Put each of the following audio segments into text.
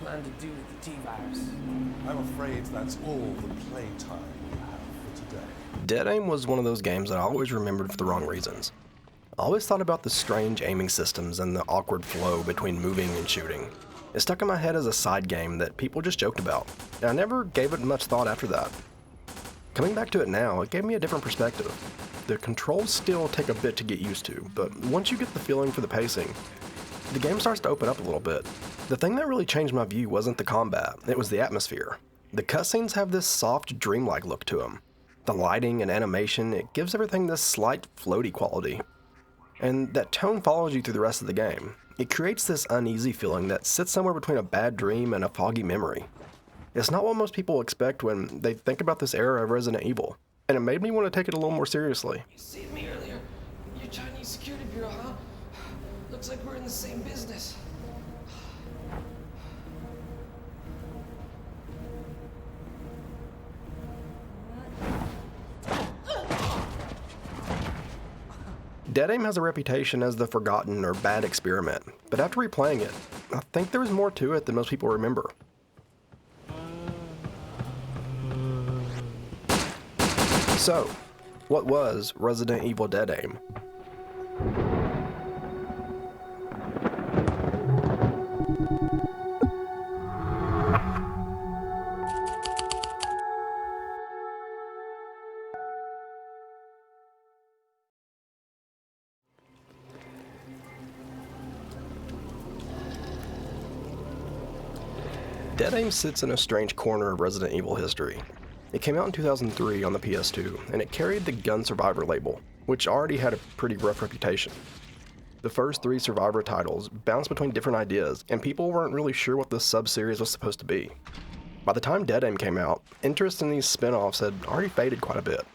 plan to do with the T-virus? I'm afraid that's all the playtime we have for today. Deadaim was one of those games that I always remembered for the wrong reasons. I always thought about the strange aiming systems and the awkward flow between moving and shooting. It stuck in my head as a side game that people just joked about, and I never gave it much thought after that. Coming back to it now, it gave me a different perspective. The controls still take a bit to get used to, but once you get the feeling for the pacing, the game starts to open up a little bit. The thing that really changed my view wasn't the combat, it was the atmosphere. The cutscenes have this soft, dreamlike look to them. The lighting and animation, it gives everything this slight, floaty quality. And that tone follows you through the rest of the game. It creates this uneasy feeling that sits somewhere between a bad dream and a foggy memory. It's not what most people expect when they think about this era of Resident Evil, and it made me want to take it a little more seriously. You saved me earlier. You're Chinese security bureau, huh? Looks like we're in the same business. Deadaim has a reputation as the forgotten or bad experiment, but after replaying it, I think there was more to it than most people remember. So, what was Resident Evil Deadaim? Deadaim sits in a strange corner of Resident Evil history. It came out in 2003 on the PS2, and it carried the Gun Survivor label, which already had a pretty rough reputation. The first 3 Survivor titles bounced between different ideas, and people weren't really sure what this sub-series was supposed to be. By the time Deadaim came out, interest in these spin-offs had already faded quite a bit,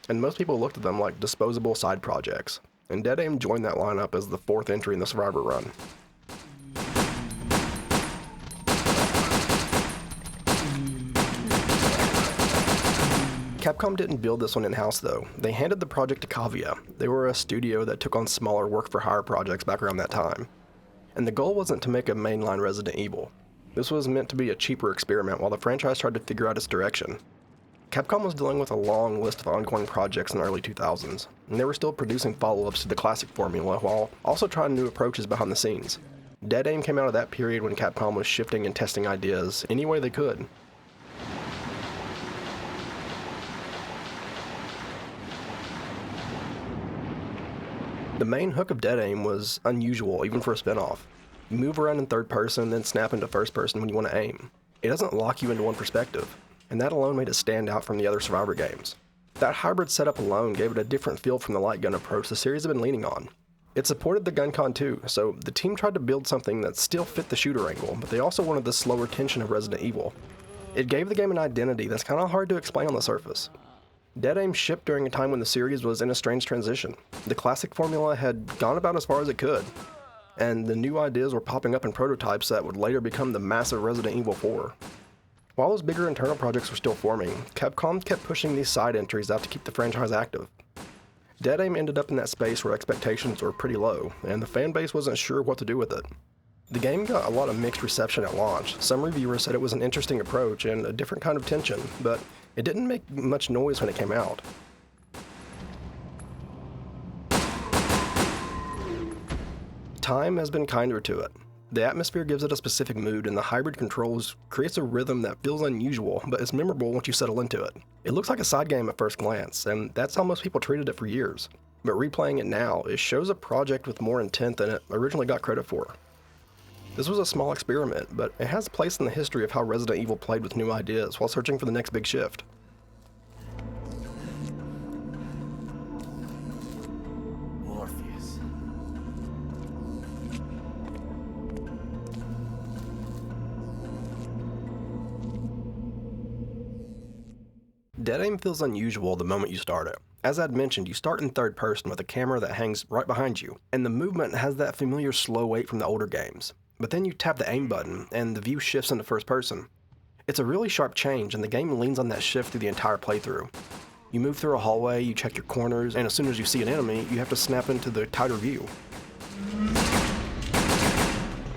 and most people looked at them like disposable side projects, and Deadaim joined that lineup as the 4th entry in the Survivor run. Capcom didn't build this one in-house though. They handed the project to Cavia. They were a studio that took on smaller work-for-hire projects back around that time. And the goal wasn't to make a mainline Resident Evil. This was meant to be a cheaper experiment while the franchise tried to figure out its direction. Capcom was dealing with a long list of ongoing projects in the early 2000s, and they were still producing follow-ups to the classic formula while also trying new approaches behind the scenes. Deadaim came out of that period when Capcom was shifting and testing ideas any way they could. The main hook of Deadaim was unusual, even for a spinoff. You move around in third person, then snap into first person when you want to aim. It doesn't lock you into one perspective, and that alone made it stand out from the other Survivor games. That hybrid setup alone gave it a different feel from the light gun approach the series had been leaning on. It supported the gun con too, so the team tried to build something that still fit the shooter angle, but they also wanted the slower tension of Resident Evil. It gave the game an identity that's kind of hard to explain on the surface. Deadaim shipped during a time when the series was in a strange transition. The classic formula had gone about as far as it could, and the new ideas were popping up in prototypes that would later become the massive Resident Evil 4. While those bigger internal projects were still forming, Capcom kept pushing these side entries out to keep the franchise active. Deadaim ended up in that space where expectations were pretty low, and the fan base wasn't sure what to do with it. The game got a lot of mixed reception at launch. Some reviewers said it was an interesting approach and a different kind of tension, but it didn't make much noise when it came out. Time has been kinder to it. The atmosphere gives it a specific mood, and the hybrid controls creates a rhythm that feels unusual, but is memorable once you settle into it. It looks like a side game at first glance, and that's how most people treated it for years. But replaying it now, it shows a project with more intent than it originally got credit for. This was a small experiment, but it has a place in the history of how Resident Evil played with new ideas while searching for the next big shift. Morpheus. Deadaim feels unusual the moment you start it. As I'd mentioned, you start in third person with a camera that hangs right behind you, and the movement has that familiar slow wait from the older games. But then you tap the aim button, and the view shifts into first person. It's a really sharp change, and the game leans on that shift through the entire playthrough. You move through a hallway, you check your corners, and as soon as you see an enemy, you have to snap into the tighter view.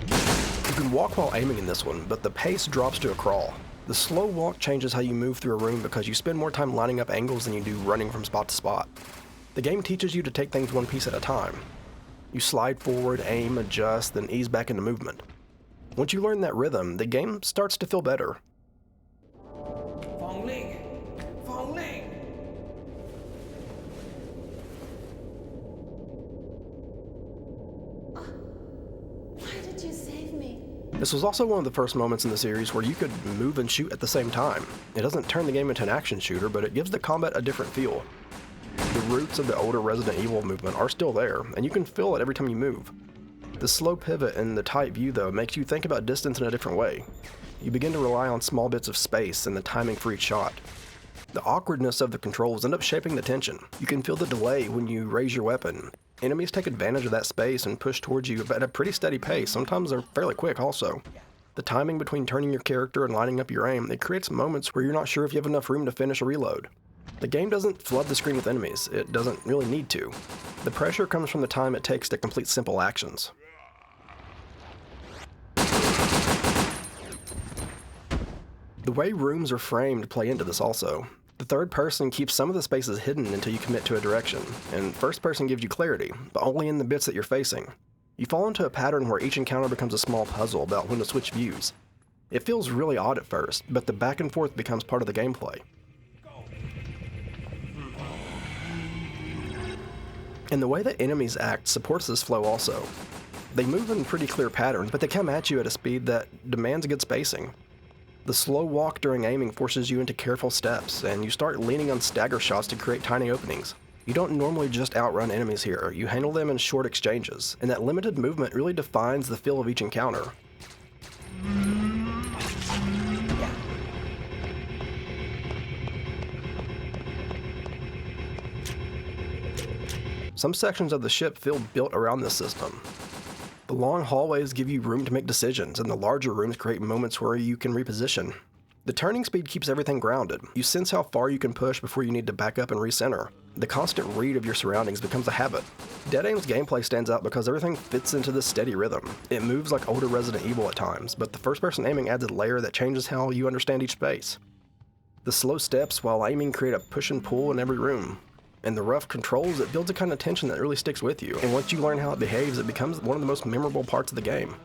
You can walk while aiming in this one, but the pace drops to a crawl. The slow walk changes how you move through a room because you spend more time lining up angles than you do running from spot to spot. The game teaches you to take things one piece at a time. You slide forward, aim, adjust, then ease back into movement. Once you learn that rhythm, the game starts to feel better. This was also one of the first moments in the series where you could move and shoot at the same time. It doesn't turn the game into an action shooter, but it gives the combat a different feel. The roots of the older Resident Evil movement are still there, and you can feel it every time you move. The slow pivot and the tight view, though, makes you think about distance in a different way. You begin to rely on small bits of space and the timing for each shot. The awkwardness of the controls end up shaping the tension. You can feel the delay when you raise your weapon. Enemies take advantage of that space and push towards you at a pretty steady pace. Sometimes they're fairly quick also. The timing between turning your character and lining up your aim, it creates moments where you're not sure if you have enough room to finish a reload. The game doesn't flood the screen with enemies. It doesn't really need to. The pressure comes from the time it takes to complete simple actions. The way rooms are framed play into this also. The third person keeps some of the spaces hidden until you commit to a direction, and first person gives you clarity, but only in the bits that you're facing. You fall into a pattern where each encounter becomes a small puzzle about when to switch views. It feels really odd at first, but the back and forth becomes part of the gameplay. And the way that enemies act supports this flow also. They move in pretty clear patterns, but they come at you at a speed that demands good spacing. The slow walk during aiming forces you into careful steps, and you start leaning on stagger shots to create tiny openings. You don't normally just outrun enemies here, you handle them in short exchanges, and that limited movement really defines the feel of each encounter. Some sections of the ship feel built around this system. The long hallways give you room to make decisions, and the larger rooms create moments where you can reposition. The turning speed keeps everything grounded. You sense how far you can push before you need to back up and recenter. The constant read of your surroundings becomes a habit. Deadaim's gameplay stands out because everything fits into this steady rhythm. It moves like older Resident Evil at times, but the first-person aiming adds a layer that changes how you understand each space. The slow steps while aiming create a push and pull in every room. And the rough controls, it builds a kind of tension that really sticks with you. And once you learn how it behaves, it becomes one of the most memorable parts of the game.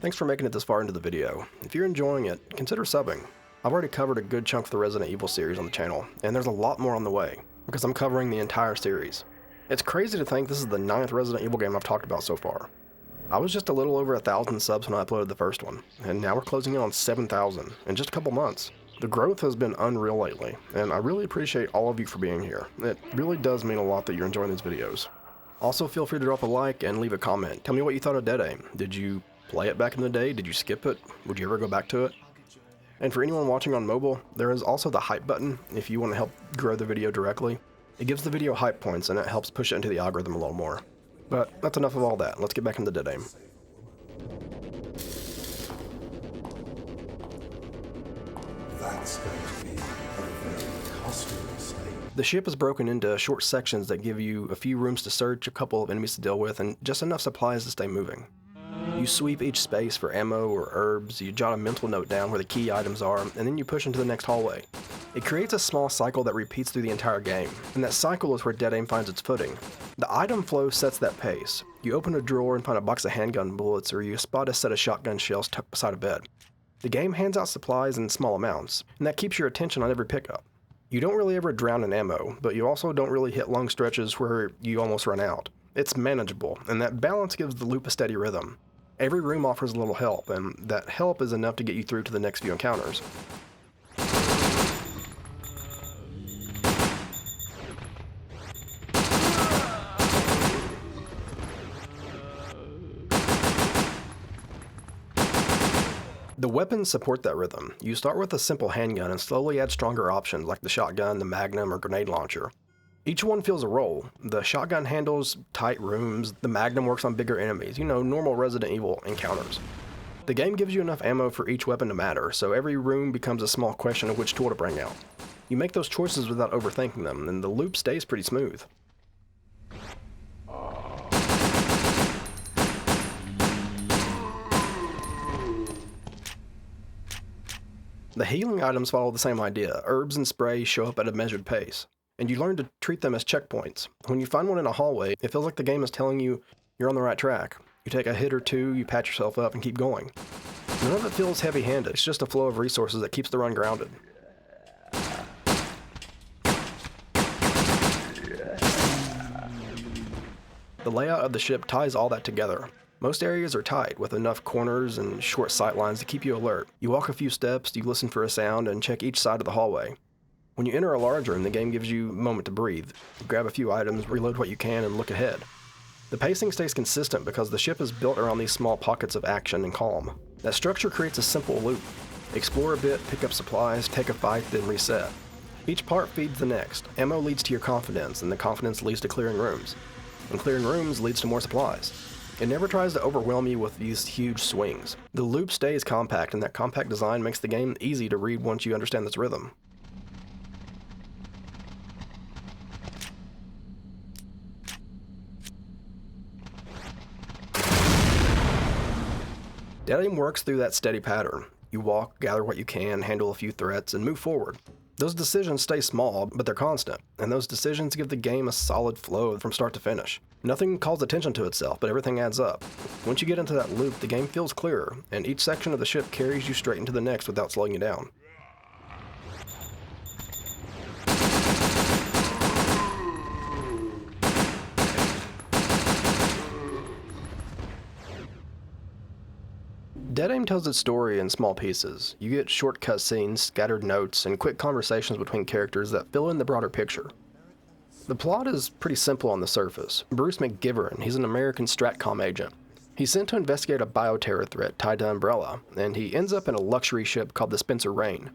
Thanks for making it this far into the video. If you're enjoying it, consider subbing. I've already covered a good chunk of the Resident Evil series on the channel, and there's a lot more on the way, because I'm covering the entire series. It's crazy to think this is the 9th Resident Evil game I've talked about so far. I was just a little over 1,000 subs when I uploaded the first one, and now we're closing in on 7,000 in just a couple months. The growth has been unreal lately, and I really appreciate all of you for being here. It really does mean a lot that you're enjoying these videos. Also, feel free to drop a like and leave a comment. Tell me what you thought of deadaim. Did you play it back in the day? Did you skip it? Would you ever go back to it? And for anyone watching on mobile, there is also the hype button if you want to help grow the video directly. It gives the video hype points, and it helps push it into the algorithm a little more. But that's enough of all that. Let's get back into deadaim. That's going to be a very costly mistake. The ship is broken into short sections that give you a few rooms to search, a couple of enemies to deal with, and just enough supplies to stay moving. You sweep each space for ammo or herbs, you jot a mental note down where the key items are, and then you push into the next hallway. It creates a small cycle that repeats through the entire game, and that cycle is where deadaim finds its footing. The item flow sets that pace. You open a drawer and find a box of handgun bullets, or you spot a set of shotgun shells tucked beside a bed. The game hands out supplies in small amounts, and that keeps your attention on every pickup. You don't really ever drown in ammo, but you also don't really hit long stretches where you almost run out. It's manageable, and that balance gives the loop a steady rhythm. Every room offers a little help, and that help is enough to get you through to the next few encounters. The weapons support that rhythm. You start with a simple handgun and slowly add stronger options like the shotgun, the magnum, or grenade launcher. Each one fills a role. The shotgun handles tight rooms, the magnum works on bigger enemies, normal Resident Evil encounters. The game gives you enough ammo for each weapon to matter, so every room becomes a small question of which tool to bring out. You make those choices without overthinking them, and the loop stays pretty smooth. The healing items follow the same idea. Herbs and sprays show up at a measured pace, and you learn to treat them as checkpoints. When you find one in a hallway, it feels like the game is telling you you're on the right track. You take a hit or two, you patch yourself up, and keep going. None of it feels heavy-handed, it's just a flow of resources that keeps the run grounded. The layout of the ship ties all that together. Most areas are tight, with enough corners and short sight lines to keep you alert. You walk a few steps, you listen for a sound, and check each side of the hallway. When you enter a large room, the game gives you a moment to breathe. You grab a few items, reload what you can, and look ahead. The pacing stays consistent because the ship is built around these small pockets of action and calm. That structure creates a simple loop. Explore a bit, pick up supplies, take a fight, then reset. Each part feeds the next. Ammo leads to your confidence, and the confidence leads to clearing rooms. And clearing rooms leads to more supplies. It never tries to overwhelm you with these huge swings. The loop stays compact, and that compact design makes the game easy to read once you understand its rhythm. Deadaim works through that steady pattern. You walk, gather what you can, handle a few threats, and move forward. Those decisions stay small, but they're constant, and those decisions give the game a solid flow from start to finish. Nothing calls attention to itself, but everything adds up. Once you get into that loop, the game feels clearer, and each section of the ship carries you straight into the next without slowing you down. Deadaim tells its story in small pieces. You get short cutscenes, scattered notes, and quick conversations between characters that fill in the broader picture. The plot is pretty simple on the surface. Bruce McGivern, he's an American Stratcom agent. He's sent to investigate a bioterror threat tied to Umbrella, and he ends up in a luxury ship called the Spencer Rain,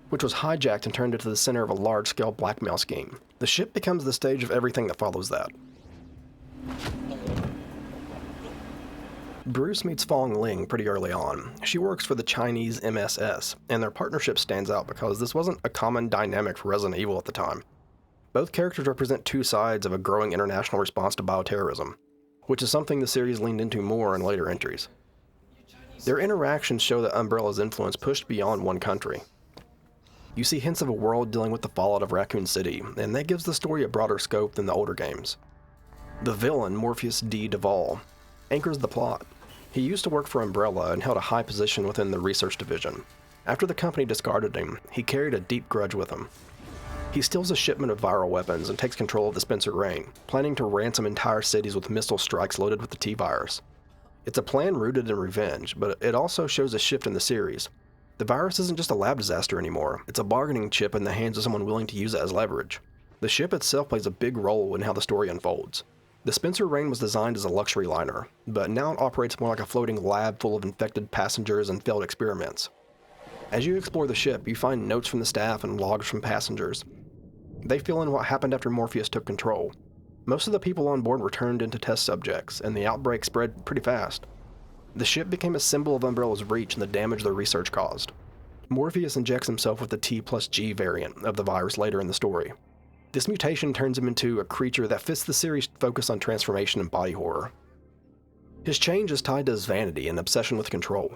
which was hijacked and turned into the center of a large-scale blackmail scheme. The ship becomes the stage of everything that follows that. Bruce meets Fong Ling pretty early on. She works for the Chinese MSS, and their partnership stands out because this wasn't a common dynamic for Resident Evil at the time. Both characters represent two sides of a growing international response to bioterrorism, which is something the series leaned into more in later entries. Their interactions show that Umbrella's influence pushed beyond one country. You see hints of a world dealing with the fallout of Raccoon City, and that gives the story a broader scope than the older games. The villain, Morpheus D. Duvall, anchors the plot. He used to work for Umbrella and held a high position within the research division. After the company discarded him, he carried a deep grudge with him. He steals a shipment of viral weapons and takes control of the Spencer Rain, planning to ransom entire cities with missile strikes loaded with the T-virus. It's a plan rooted in revenge, but it also shows a shift in the series. The virus isn't just a lab disaster anymore, it's a bargaining chip in the hands of someone willing to use it as leverage. The ship itself plays a big role in how the story unfolds. The Spencer Rain was designed as a luxury liner, but now it operates more like a floating lab full of infected passengers and failed experiments. As you explore the ship, you find notes from the staff and logs from passengers. They fill in what happened after Morpheus took control. Most of the people on board were turned into test subjects, and the outbreak spread pretty fast. The ship became a symbol of Umbrella's reach and the damage their research caused. Morpheus injects himself with the T+G variant of the virus later in the story. This mutation turns him into a creature that fits the series' focus on transformation and body horror. His change is tied to his vanity and obsession with control.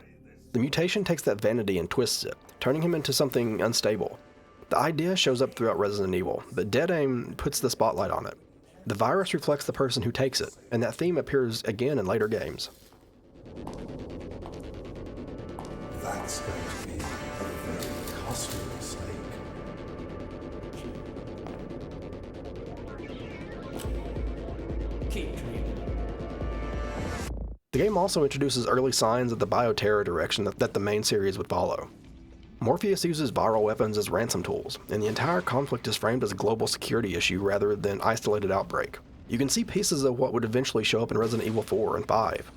The mutation takes that vanity and twists it, turning him into something unstable. The idea shows up throughout Resident Evil, but Deadaim puts the spotlight on it. The virus reflects the person who takes it, and that theme appears again in later games. That's going to be a very costly mistake. Keep dreaming. The game also introduces early signs of the bioterror direction that the main series would follow. Morpheus uses viral weapons as ransom tools, and the entire conflict is framed as a global security issue rather than isolated outbreak. You can see pieces of what would eventually show up in Resident Evil 4 and 5.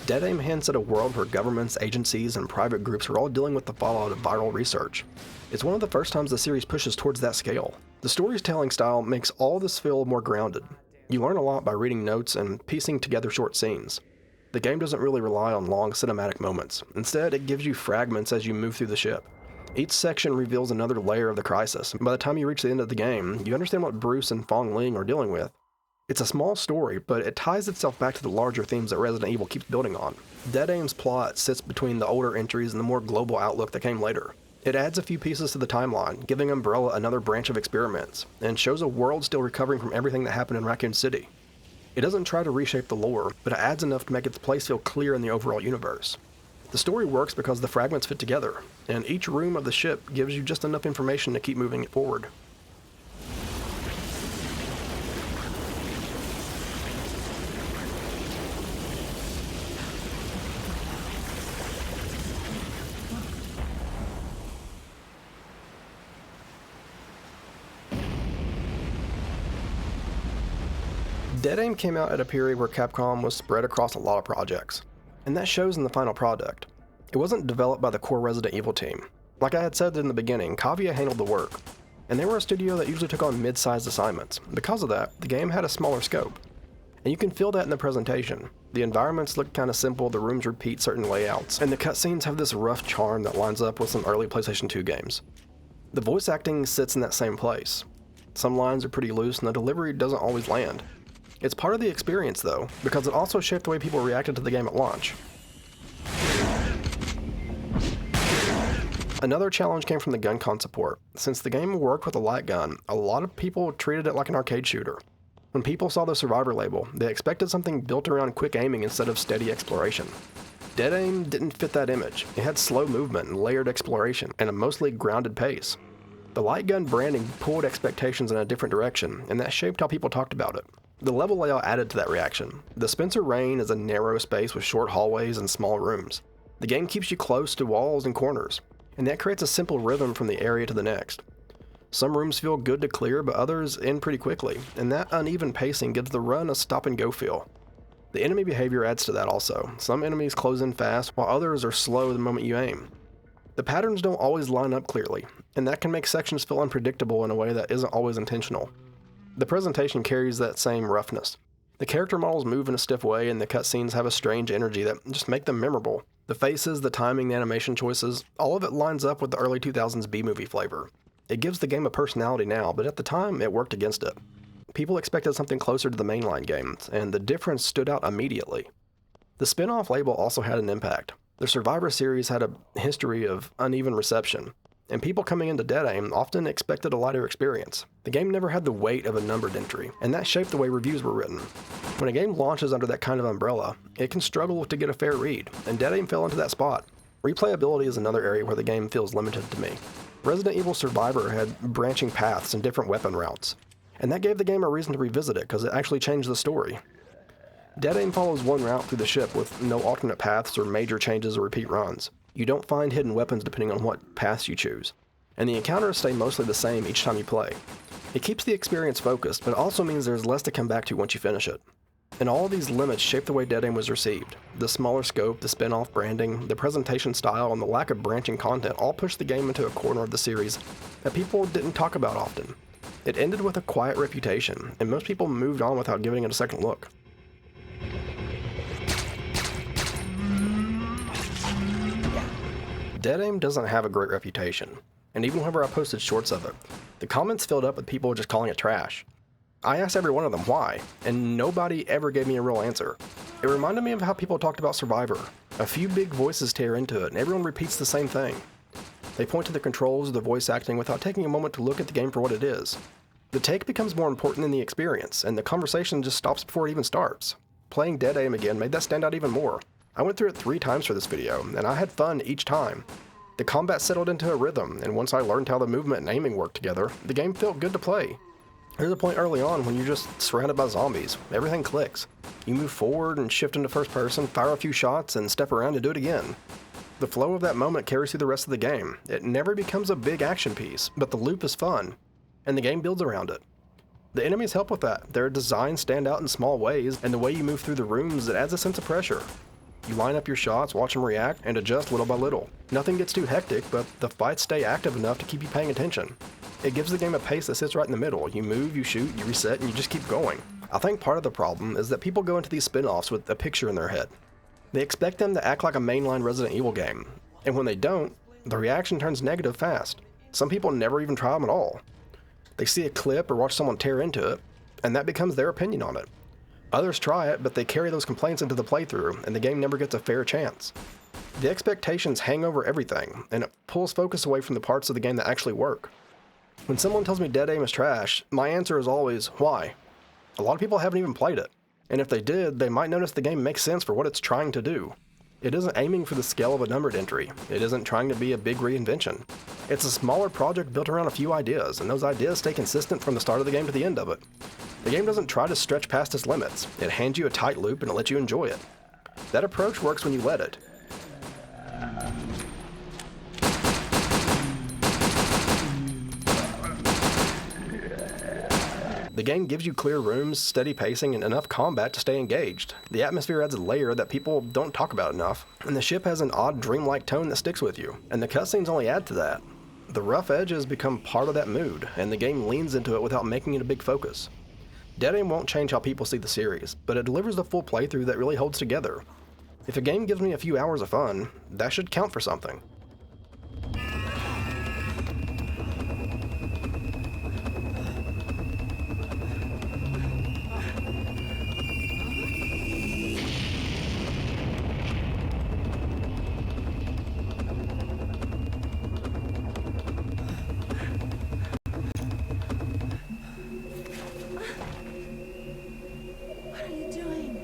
Deadaim hints at a world where governments, agencies, and private groups are all dealing with the fallout of viral research. It's one of the first times the series pushes towards that scale. The storytelling style makes all this feel more grounded. You learn a lot by reading notes and piecing together short scenes. The game doesn't really rely on long cinematic moments. Instead, it gives you fragments as you move through the ship. Each section reveals another layer of the crisis, and by the time you reach the end of the game, you understand what Bruce and Fong Ling are dealing with. It's a small story, but it ties itself back to the larger themes that Resident Evil keeps building on. Deadaim's plot sits between the older entries and the more global outlook that came later. It adds a few pieces to the timeline, giving Umbrella another branch of experiments, and shows a world still recovering from everything that happened in Raccoon City. It doesn't try to reshape the lore, but it adds enough to make its place feel clear in the overall universe. The story works because the fragments fit together, and each room of the ship gives you just enough information to keep moving it forward. Deadaim came out at a period where Capcom was spread across a lot of projects, and that shows in the final product. It wasn't developed by the core Resident Evil team. Like I had said in the beginning, Kavia handled the work, and they were a studio that usually took on mid-sized assignments. Because of that, the game had a smaller scope. And you can feel that in the presentation. The environments look kind of simple, the rooms repeat certain layouts, and the cutscenes have this rough charm that lines up with some early PlayStation 2 games. The voice acting sits in that same place. Some lines are pretty loose and the delivery doesn't always land. It's part of the experience though, because it also shaped the way people reacted to the game at launch. Another challenge came from the gun con support. Since the game worked with a light gun, a lot of people treated it like an arcade shooter. When people saw the Survivor label, they expected something built around quick aiming instead of steady exploration. Deadaim didn't fit that image. It had slow movement and layered exploration, and a mostly grounded pace. The light gun branding pulled expectations in a different direction, and that shaped how people talked about it. The level layout added to that reaction. The Spencer Rain is a narrow space with short hallways and small rooms. The game keeps you close to walls and corners, and that creates a simple rhythm from the area to the next. Some rooms feel good to clear, but others end pretty quickly, and that uneven pacing gives the run a stop-and-go feel. The enemy behavior adds to that also. Some enemies close in fast, while others are slow the moment you aim. The patterns don't always line up clearly, and that can make sections feel unpredictable in a way that isn't always intentional. The presentation carries that same roughness. The character models move in a stiff way, and the cutscenes have a strange energy that just make them memorable. The faces, the timing, the animation choices, all of it lines up with the early 2000s B-movie flavor. It gives the game a personality now, but at the time, it worked against it. People expected something closer to the mainline games, and the difference stood out immediately. The spin-off label also had an impact. The Survivor series had a history of uneven reception, and people coming into Deadaim often expected a lighter experience. The game never had the weight of a numbered entry, and that shaped the way reviews were written. When a game launches under that kind of umbrella, it can struggle to get a fair read, and Deadaim fell into that spot. Replayability is another area where the game feels limited to me. Resident Evil Survivor had branching paths and different weapon routes, and that gave the game a reason to revisit it because it actually changed the story. Deadaim follows one route through the ship with no alternate paths or major changes or repeat runs. You don't find hidden weapons depending on what paths you choose, and the encounters stay mostly the same each time you play. It keeps the experience focused, but it also means there's less to come back to once you finish it. And all of these limits shape the way Deadaim was received. The smaller scope, the spin-off branding, the presentation style, and the lack of branching content all pushed the game into a corner of the series that people didn't talk about often. It ended with a quiet reputation, and most people moved on without giving it a second look. Deadaim doesn't have a great reputation, and even whenever I posted shorts of it, the comments filled up with people just calling it trash. I asked every one of them why, and nobody ever gave me a real answer. It reminded me of how people talked about Survivor. A few big voices tear into it, and everyone repeats the same thing. They point to the controls or the voice acting without taking a moment to look at the game for what it is. The take becomes more important than the experience, and the conversation just stops before it even starts. Playing Deadaim again made that stand out even more. I went through it 3 times for this video, and I had fun each time. The combat settled into a rhythm, and once I learned how the movement and aiming worked together, the game felt good to play. There's a point early on when you're just surrounded by zombies. Everything clicks. You move forward and shift into first person, fire a few shots, and step around and do it again. The flow of that moment carries through the rest of the game. It never becomes a big action piece, but the loop is fun, and the game builds around it. The enemies help with that. Their designs stand out in small ways, and the way you move through the rooms, it adds a sense of pressure. You line up your shots, watch them react, and adjust little by little. Nothing gets too hectic, but the fights stay active enough to keep you paying attention. It gives the game a pace that sits right in the middle. You move, you shoot, you reset, and you just keep going. I think part of the problem is that people go into these spin-offs with a picture in their head. They expect them to act like a mainline Resident Evil game, and when they don't, the reaction turns negative fast. Some people never even try them at all. They see a clip or watch someone tear into it, and that becomes their opinion on it. Others try it, but they carry those complaints into the playthrough, and the game never gets a fair chance. The expectations hang over everything, and it pulls focus away from the parts of the game that actually work. When someone tells me deadaim is trash, my answer is always, why? A lot of people haven't even played it, and if they did, they might notice the game makes sense for what it's trying to do. It isn't aiming for the scale of a numbered entry. It isn't trying to be a big reinvention. It's a smaller project built around a few ideas, and those ideas stay consistent from the start of the game to the end of it. The game doesn't try to stretch past its limits. It hands you a tight loop and it lets you enjoy it. That approach works when you let it. The game gives you clear rooms, steady pacing, and enough combat to stay engaged. The atmosphere adds a layer that people don't talk about enough, and the ship has an odd dreamlike tone that sticks with you, and the cutscenes only add to that. The rough edges become part of that mood, and the game leans into it without making it a big focus. deadaim won't change how people see the series, but it delivers a full playthrough that really holds together. If a game gives me a few hours of fun, that should count for something. What are you doing?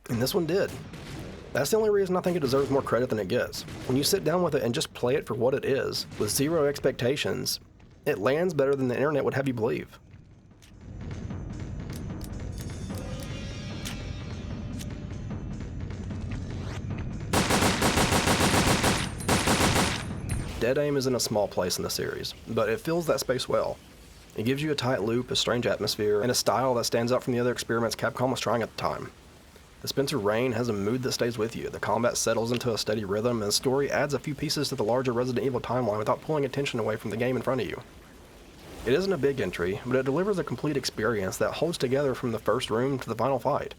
And this one did. That's the only reason I think it deserves more credit than it gets. When you sit down with it and just play it for what it is, with zero expectations, it lands better than the internet would have you believe. deadaim is in a small place in the series, but it fills that space well. It gives you a tight loop, a strange atmosphere, and a style that stands out from the other experiments Capcom was trying at the time. The Spencer Rain has a mood that stays with you, the combat settles into a steady rhythm, and the story adds a few pieces to the larger Resident Evil timeline without pulling attention away from the game in front of you. It isn't a big entry, but it delivers a complete experience that holds together from the first room to the final fight.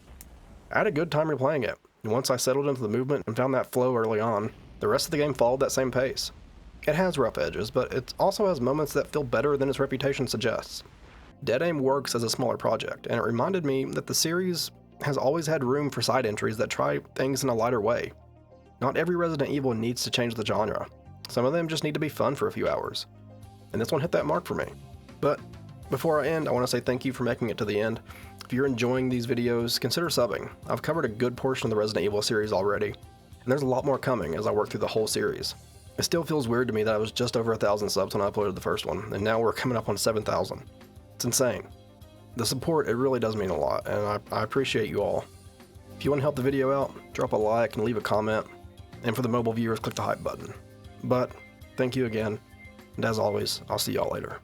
I had a good time replaying it, and once I settled into the movement and found that flow early on, the rest of the game followed that same pace. It has rough edges, but it also has moments that feel better than its reputation suggests. deadaim works as a smaller project, and it reminded me that the series has always had room for side entries that try things in a lighter way. Not every Resident Evil needs to change the genre. Some of them just need to be fun for a few hours. And this one hit that mark for me. But before I end, I want to say thank you for making it to the end. If you're enjoying these videos, consider subbing. I've covered a good portion of the Resident Evil series already, and there's a lot more coming as I work through the whole series. It still feels weird to me that I was just over 1,000 subs when I uploaded the first one, and now we're coming up on 7,000. It's insane. The support, it really does mean a lot, and I appreciate you all. If you want to help the video out, drop a like and leave a comment, and for the mobile viewers, click the hype button. But, thank you again, and as always, I'll see y'all later.